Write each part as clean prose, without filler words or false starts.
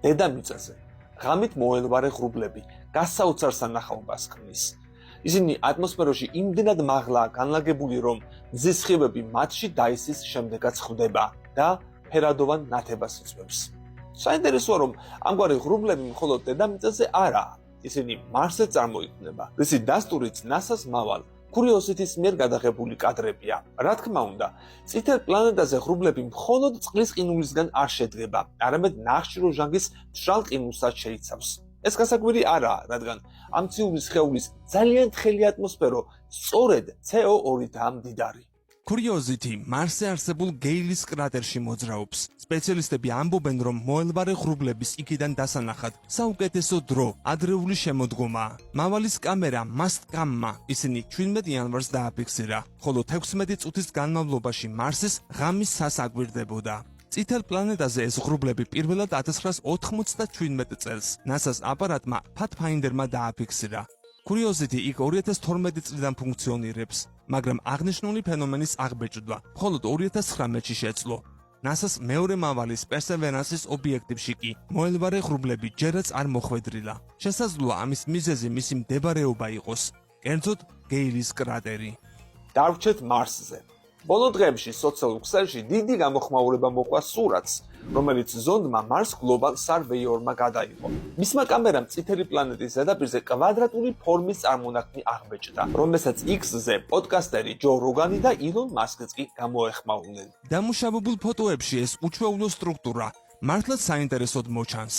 დედამიწაზე ღამით მოელვარე ღრუბლები გასაოცარ სანახაობას ქმნის. ისინი ატმოსფეროში იმდენად მაღლაა განლაგებული, რომ მზის სხივები მათში დაისის შემდეგაც ხვდება და ფერადოვან ნათებას იწვევს. საინტერესოა, რომ ამგვარი ღრუბლები მხოლოდ დედამიწაზე არაა, ისინი მარსზე წარმოიქმნება, რის დასტურიც NASA-ს მავალ კურიოზიტის მიერ გადაღებული კადრებია. რა თქმა უნდა, წითელ პლანეტაზე ღრუბლები მხოლოდ წყლის ყინულისგან არ შედგება, არამედ ნახშირორჟანგის მშრალ ყინულსაც შეიცავს. ეს გასაკვირი არაა, რადგან ამ ციური სხეულის ძალიან თხელი ატმოსფერო სწორედ CO2-დაა მდიდარი. კურიოზიტი მარსზე არსებულ გეილის კრატერში მოძრაობს. სპეციალისტები ამბობენ, რომ მოელვარე ღრუბლების იქიდან დასანახად საუკეთესო დრო ადრეული შემოდგომაა. მავალის კამერა მასტკამმა ისინი 17 იანვარს დააფიქსირა, ხოლო 16 წუთის განმავლობაში მარსის ღამის სასაგვირდებოდა. წითელ პლანეტაზე ეს ღრუბლები პირველად 1997 წელს NASA-ს აპარატმა Pathfinderმა დააფიქსირა. კურიოზიტი იქ 2012 წლიდან ფუნქციონირებს, მაგრამ აღნიშნული ფენომენის აღბეჭდვა მხოლოდ 2019-ში შეძლო. NASA-ს მეორე მავალის Perseverance-ის ობიექტივში კი მოელვარე ღრუბლები ჯერაც არ მოხვედრილა. შესაძლოა ამის მიზეზი მისი მდებარეობა იყოს, კერძოდ გეილის კრატერი. დარჩეთ მარსზე. ბოლო დღეებში სოციალურ ქსელში დიდი გამოხმაურება მოყვა სურათს, რომელიც ზონდმა Mars Global Surveyor-მა გადაიღო. მისმა კამერამ წითელი პლანეტის ზედაპირზე კვადრატული ფორმის წარმონაქმნი აღბეჭდა, რომელსაც X-ზე პოდკასტერი ჯო როგანი და ილონ მასკიც კი გამოეხმაურნენ. დამუშავებულ ფოტოებში ეს უჩვეულო სტრუქტურა მართლაც საინტერესოდ მოჩანს.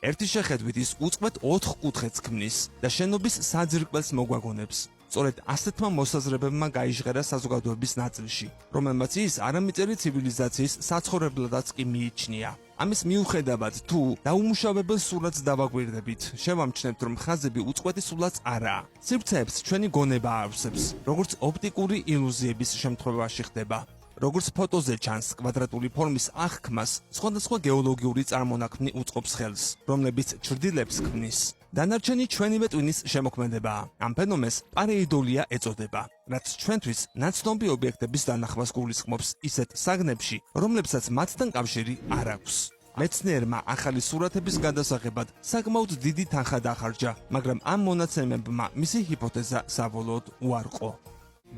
ერთი შეხედვით ის უწყვეტ 4 კუთხეც ქმნის და შენობის საძირკველს მოგვაგონებს. სწორედ ასეთმა მოსაზრებებმა გაიჟღერა საზოგადოების ნაწილში, რომელმაც ის არამიწერი ცივილიზაციის საცხოვრებლადაც კი მიიჩნია. ამის მიუხედავად, თუ დაუმუშავებელ სურათს დავაკვირდებით, შევამჩნევთ, რომ ხაზები უწყვეტი სულაც არაა. სივრცეებს ჩვენი გონება აავსებს, როგორც ოპტიკური ილუზიების შემთხვევაში ხდება. როგორც ფოტოზე ჩანს, კვადრატული ფორმის აღქმას სხვადასხვა გეოლოგიური წარმონაქმნი უწყობს ხელს, რომლებიც ჩრდილებს ქმნის. დანარჩენი ჩვენივე ტვინის შემოქმედებაა. ამ ფენომენს პარეიდოლია ეწოდება, რაც ჩვენთვის ნაცნობი ობიექტების დანახვას გულისხმობს ისეთ საგნებში, რომლებსაც მათთან კავშირი არ აქვს. მეცნიერმა ახალი სურათების გადასაღებად საკმაოდ დიდი თანხა დახარჯა, მაგრამ ამ მონაცემებმა მისი ჰიპოთეზა საბოლოოდ უარყო.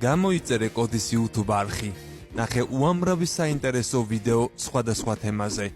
გამოიწერე კოდის YouTube არხი. ნახე უამრავი საინტერესო ვიდეო სხვადასხვა თემაზე.